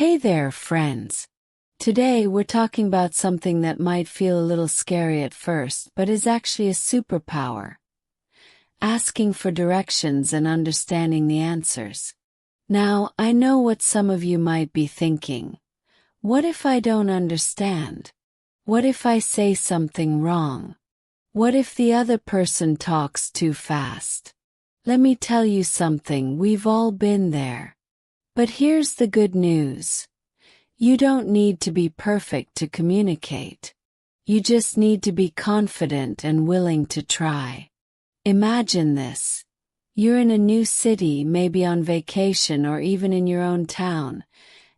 Hey there, friends. Today we're talking about something that might feel a little scary at first, but is actually a superpower. Asking for directions and understanding the answers. Now, I know what some of you might be thinking. What if I don't understand? What if I say something wrong? What if the other person talks too fast? Let me tell you something, we've all been there. But here's the good news. You don't need to be perfect to communicate. You just need to be confident and willing to try. Imagine this. You're in a new city, maybe on vacation or even in your own town,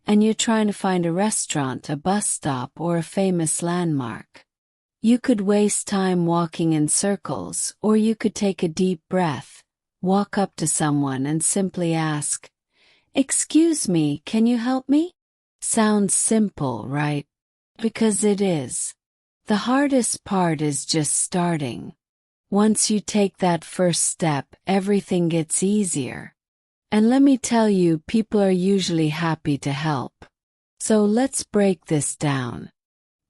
and you're trying to find a restaurant, a bus stop, or a famous landmark. You could waste time walking in circles, or you could take a deep breath, walk up to someone and simply ask, "Excuse me, can you help me?" Sounds simple, right? Because it is. The hardest part is just starting. Once you take that first step, everything gets easier. And let me tell you, people are usually happy to help. So let's break this down.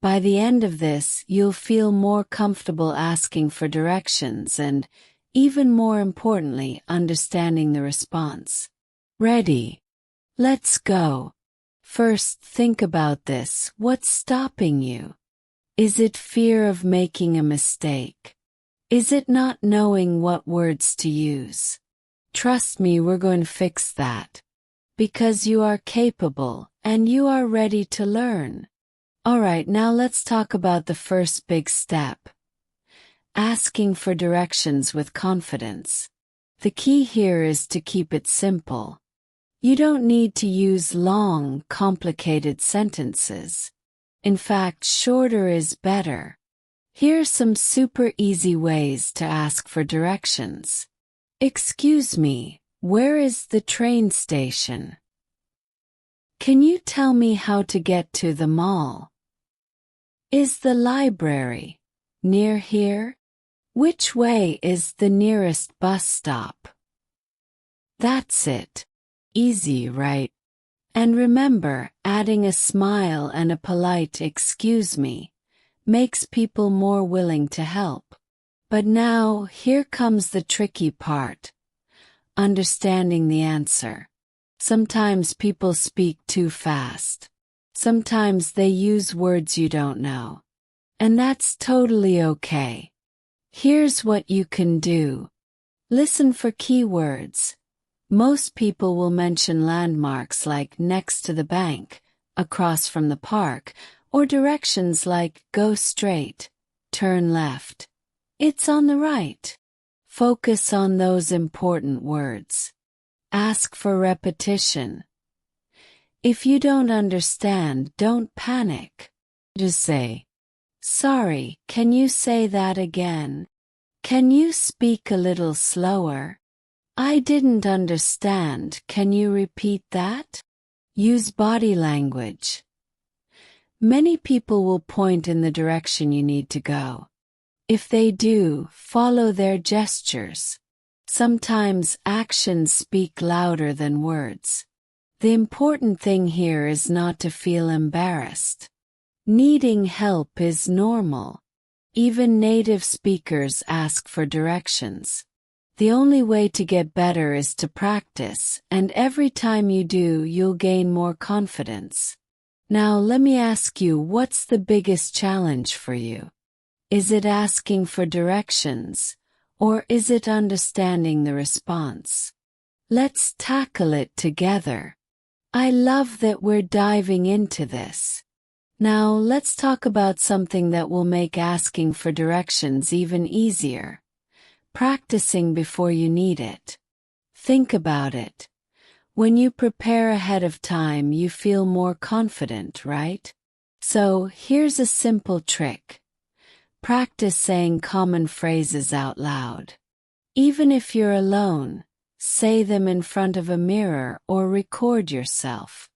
By the end of this, you'll feel more comfortable asking for directions and, even more importantly, understanding the response. Ready? Let's go. First, think about this. What's stopping you? Is it fear of making a mistake? Is it not knowing what words to use? Trust me, we're going to fix that. Because you are capable, and you are ready to learn. Alright, now let's talk about the first big step. Asking for directions with confidence. The key here is to keep it simple. You don't need to use long, complicated sentences. In fact, shorter is better. Here's some super easy ways to ask for directions. Excuse me, where is the train station? Can you tell me how to get to the mall? Is the library near here? Which way is the nearest bus stop? That's it. Easy, right? And remember, adding a smile and a polite "excuse me" makes people more willing to help. But now, here comes the tricky part. Understanding the answer. Sometimes people speak too fast. Sometimes they use words you don't know. And that's totally okay. Here's what you can do. Listen for keywords. Most people will mention landmarks like next to the bank, across from the park, or directions like go straight, turn left. It's on the right. Focus on those important words. Ask for repetition. If you don't understand, don't panic. Just say, "Sorry, can you say that again? Can you speak a little slower? I didn't understand, can you repeat that?" Use body language. Many people will point in the direction you need to go. If they do, follow their gestures. Sometimes actions speak louder than words. The important thing here is not to feel embarrassed. Needing help is normal. Even native speakers ask for directions. The only way to get better is to practice, and every time you do, you'll gain more confidence. Now let me ask you, what's the biggest challenge for you? Is it asking for directions, or is it understanding the response? Let's tackle it together. I love that we're diving into this. Now let's talk about something that will make asking for directions even easier. Practicing before you need it. Think about it. When you prepare ahead of time, you feel more confident, right? So, here's a simple trick. Practice saying common phrases out loud. Even if you're alone, say them in front of a mirror or record yourself.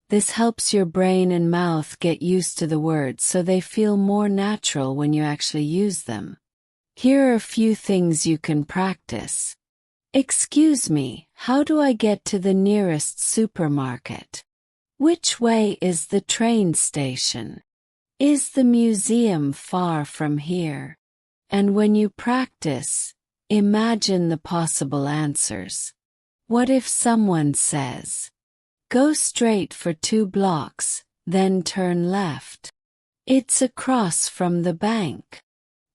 This helps your brain and mouth get used to the words so they feel more natural when you actually use them. Here are a few things you can practice. Excuse me, how do I get to the nearest supermarket? Which way is the train station? Is the museum far from here? And when you practice, imagine the possible answers. What if someone says, "Go straight for 2 blocks, then turn left. It's across from the bank.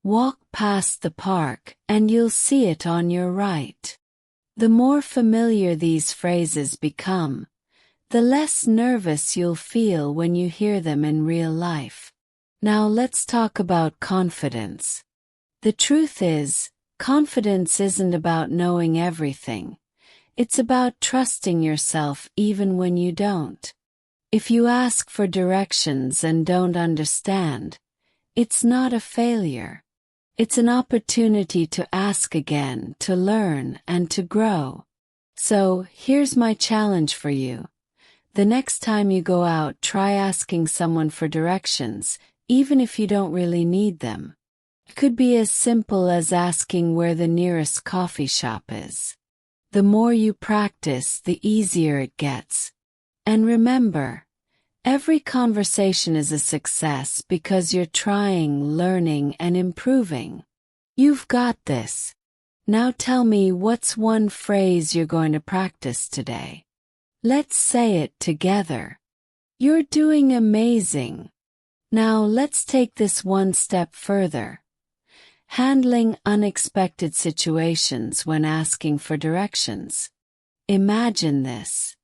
Walk past the park and you'll see it on your right." The more familiar these phrases become, the less nervous you'll feel when you hear them in real life. Now let's talk about confidence. The truth is, confidence isn't about knowing everything. It's about trusting yourself even when you don't. If you ask for directions and don't understand, it's not a failure. It's an opportunity to ask again, to learn, and to grow. So, here's my challenge for you. The next time you go out, try asking someone for directions, even if you don't really need them. It could be as simple as asking where the nearest coffee shop is. The more you practice, the easier it gets. And remember, every conversation is a success because you're trying, learning, and improving. You've got this. Now tell me, what's one phrase you're going to practice today? Let's say it together. You're doing amazing. Now let's take this one step further. Handling unexpected situations when asking for directions. Imagine this.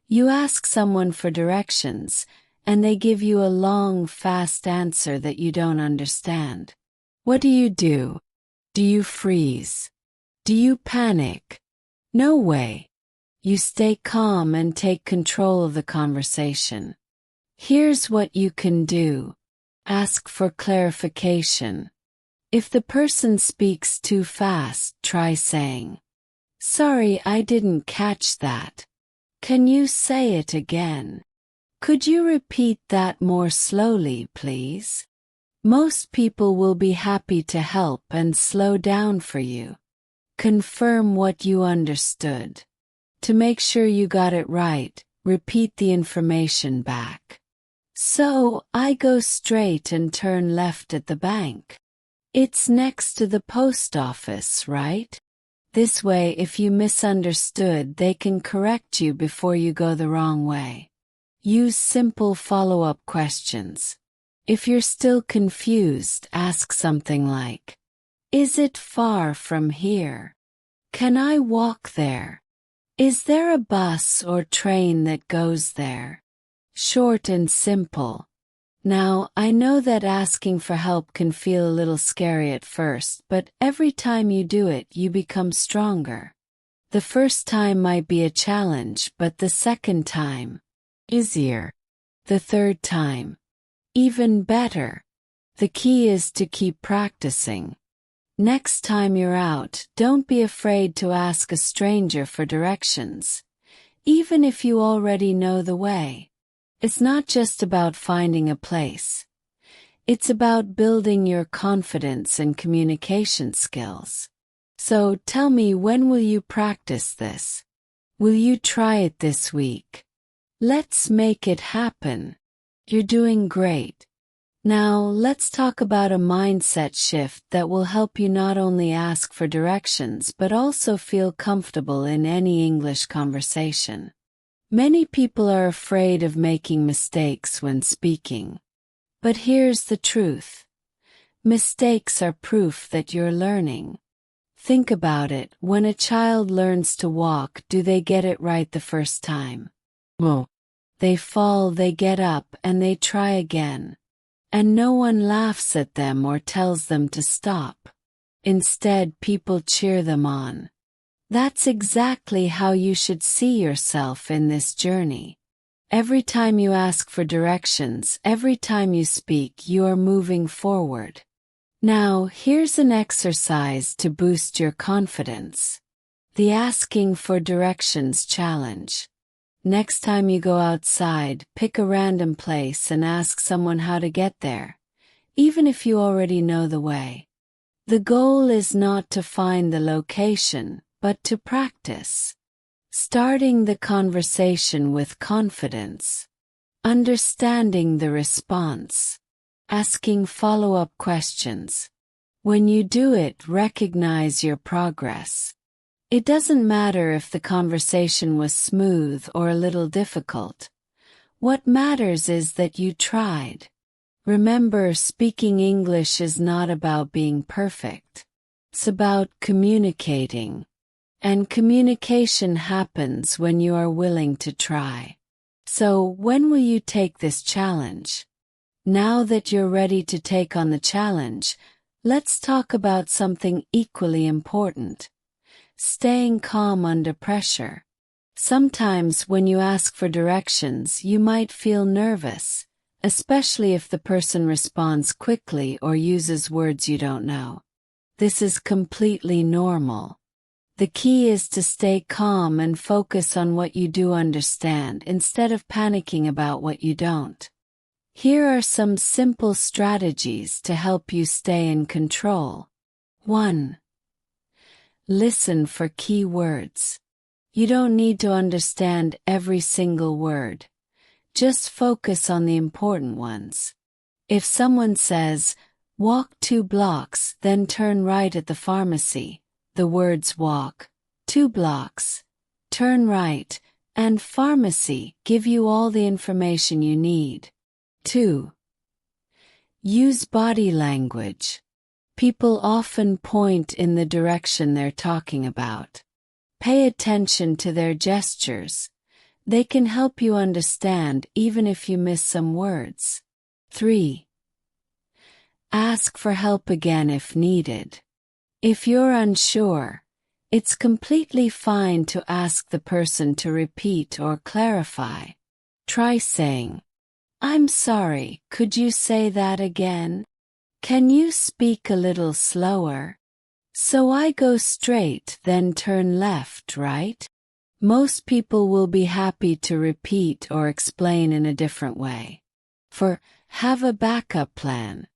You ask someone for directions, and they give you a long, fast answer that you don't understand. What do? Do you freeze? Do you panic? No way. You stay calm and take control of the conversation. Here's what you can do. Ask for clarification. If the person speaks too fast, try saying, "Sorry, I didn't catch that. Can you say it again? Could you repeat that more slowly, please?" Most people will be happy to help and slow down for you. Confirm what you understood. To make sure you got it right, repeat the information back. "So, I go straight and turn left at the bank. It's next to the post office, right?" This way, if you misunderstood, they can correct you before you go the wrong way. Use simple follow-up questions. If you're still confused, ask something like, "Is it far from here? Can I walk there? Is there a bus or train that goes there?" Short and simple. Now, I know that asking for help can feel a little scary at first, but every time you do it, you become stronger. The first time might be a challenge, but the second time, easier. The third time, even better. The key is to keep practicing. Next time you're out, don't be afraid to ask a stranger for directions, even if you already know the way. It's not just about finding a place. It's about building your confidence and communication skills. So tell me, when will you practice this? Will you try it this week? Let's make it happen. You're doing great. Now let's talk about a mindset shift that will help you not only ask for directions but also feel comfortable in any English conversation. Many people are afraid of making mistakes when speaking. But here's the truth. Mistakes are proof that you're learning. Think about it. When a child learns to walk, do they get it right the first time? No. They fall, they get up, and they try again. And no one laughs at them or tells them to stop. Instead, people cheer them on. That's exactly how you should see yourself in this journey. Every time you ask for directions, every time you speak, you are moving forward. Now, here's an exercise to boost your confidence. The Asking for Directions Challenge. Next time you go outside, pick a random place and ask someone how to get there, even if you already know the way. The goal is not to find the location, but to practice. Starting the conversation with confidence. Understanding the response. Asking follow-up questions. When you do it, recognize your progress. It doesn't matter if the conversation was smooth or a little difficult. What matters is that you tried. Remember, speaking English is not about being perfect. It's about communicating. And communication happens when you are willing to try. So, when will you take this challenge? Now that you're ready to take on the challenge, let's talk about something equally important. Staying calm under pressure. Sometimes when you ask for directions, you might feel nervous, especially if the person responds quickly or uses words you don't know. This is completely normal. The key is to stay calm and focus on what you do understand instead of panicking about what you don't. Here are some simple strategies to help you stay in control. 1. Listen for key words. You don't need to understand every single word. Just focus on the important ones. If someone says, "Walk 2 blocks, then turn right at the pharmacy," the words walk, 2 blocks, turn right, and pharmacy give you all the information you need. 2. Use body language. People often point in the direction they're talking about. Pay attention to their gestures. They can help you understand even if you miss some words. 3. Ask for help again if needed. If you're unsure, it's completely fine to ask the person to repeat or clarify. Try saying, "I'm sorry, could you say that again? Can you speak a little slower? So I go straight, then turn left, right?" Most people will be happy to repeat or explain in a different way. Have a backup plan.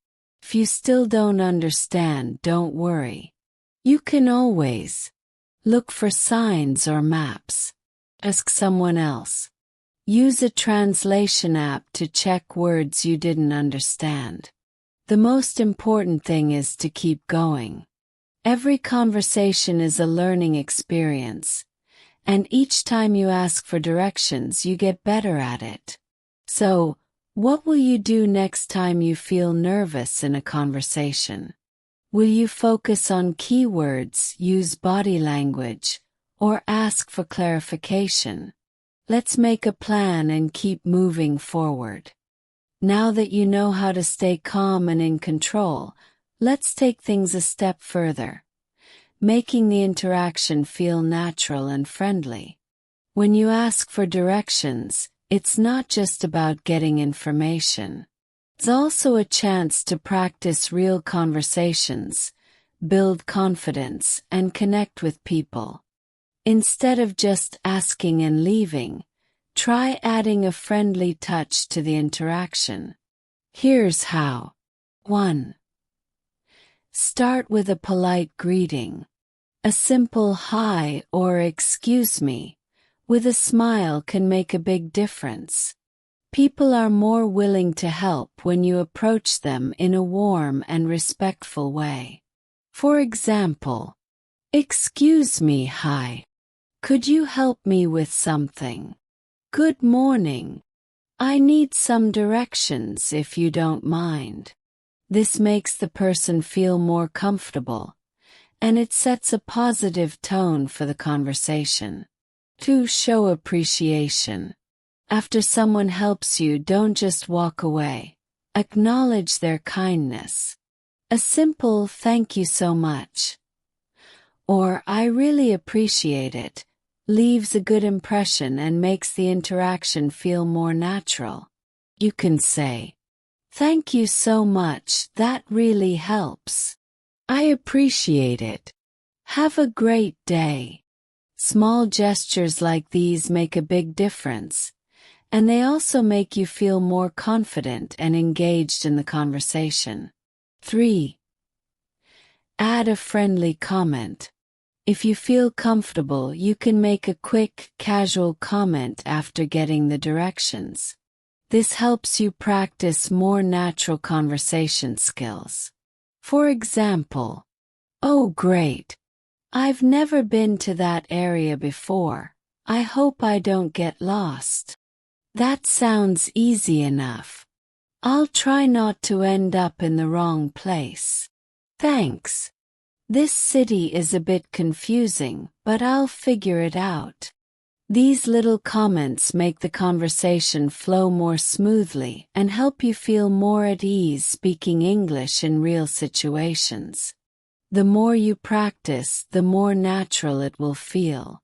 If you still don't understand, don't worry. You can always look for signs or maps. Ask someone else. Use a translation app to check words you didn't understand. The most important thing is to keep going. Every conversation is a learning experience, and each time you ask for directions, you get better at it. So, what will you do next time you feel nervous in a conversation? Will you focus on keywords, use body language, or ask for clarification? Let's make a plan and keep moving forward. Now that you know how to stay calm and in control, let's take things a step further, making the interaction feel natural and friendly. When you ask for directions, it's not just about getting information. It's also a chance to practice real conversations, build confidence, and connect with people. Instead of just asking and leaving, try adding a friendly touch to the interaction. Here's how. 1. Start with a polite greeting. A simple "hi" or "excuse me" with a smile can make a big difference. People are more willing to help when you approach them in a warm and respectful way. For example, "Excuse me, hi. Could you help me with something? Good morning. I need some directions if you don't mind." This makes the person feel more comfortable, and it sets a positive tone for the conversation. 2. Show appreciation. After someone helps you, don't just walk away. Acknowledge their kindness. A simple "thank you so much" or "I really appreciate it" leaves a good impression and makes the interaction feel more natural. You can say, "Thank you so much, that really helps. I appreciate it. Have a great day." Small gestures like these make a big difference, and they also make you feel more confident and engaged in the conversation. 3. Add a friendly comment. If you feel comfortable, you can make a quick, casual comment after getting the directions. This helps you practice more natural conversation skills. For example, "Oh, great! I've never been to that area before. I hope I don't get lost." That sounds easy enough. "I'll try not to end up in the wrong place. Thanks. This city is a bit confusing, but I'll figure it out." These little comments make the conversation flow more smoothly and help you feel more at ease speaking English in real situations. The more you practice, the more natural it will feel.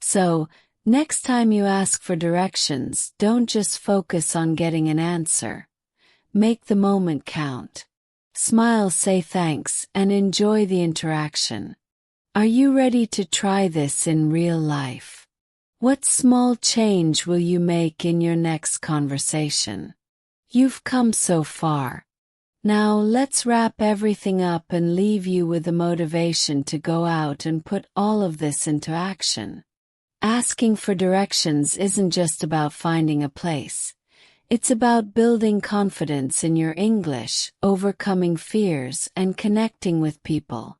So, next time you ask for directions, don't just focus on getting an answer. Make the moment count. Smile, say thanks, and enjoy the interaction. Are you ready to try this in real life? What small change will you make in your next conversation? You've come so far. Now let's wrap everything up and leave you with the motivation to go out and put all of this into action. Asking for directions isn't just about finding a place. It's about building confidence in your English, overcoming fears, and connecting with people.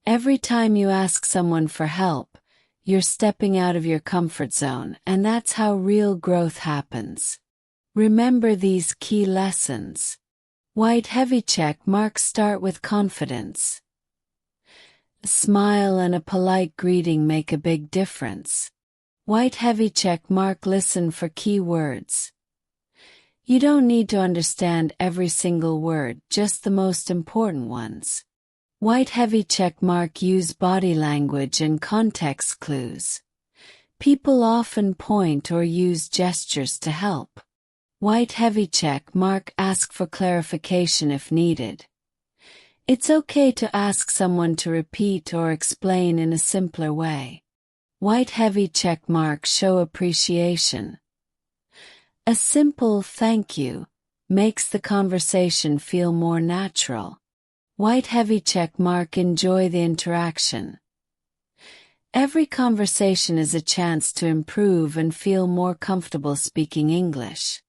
Every time you ask someone for help, you're stepping out of your comfort zone, and that's how real growth happens. Remember these key lessons. White heavy check marks start with confidence. A smile and a polite greeting make a big difference. White heavy check mark listen for key words. You don't need to understand every single word, just the most important ones. White heavy check mark use body language and context clues. People often point or use gestures to help. White heavy check mark ask for clarification if needed. It's okay to ask someone to repeat or explain in a simpler way. White heavy check mark show appreciation. A simple thank you makes the conversation feel more natural. White heavy check mark enjoy the interaction. Every conversation is a chance to improve and feel more comfortable speaking English.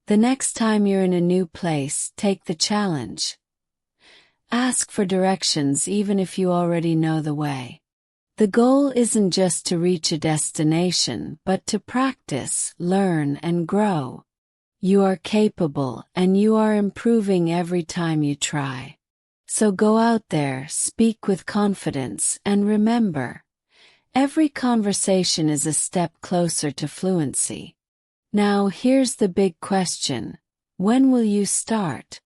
The next time you're in a new place, take the challenge. Ask for directions even if you already know the way. The goal isn't just to reach a destination, but to practice, learn, and grow. You are capable, and you are improving every time you try. So go out there, speak with confidence, and remember, every conversation is a step closer to fluency. Now here's the big question: when will you start?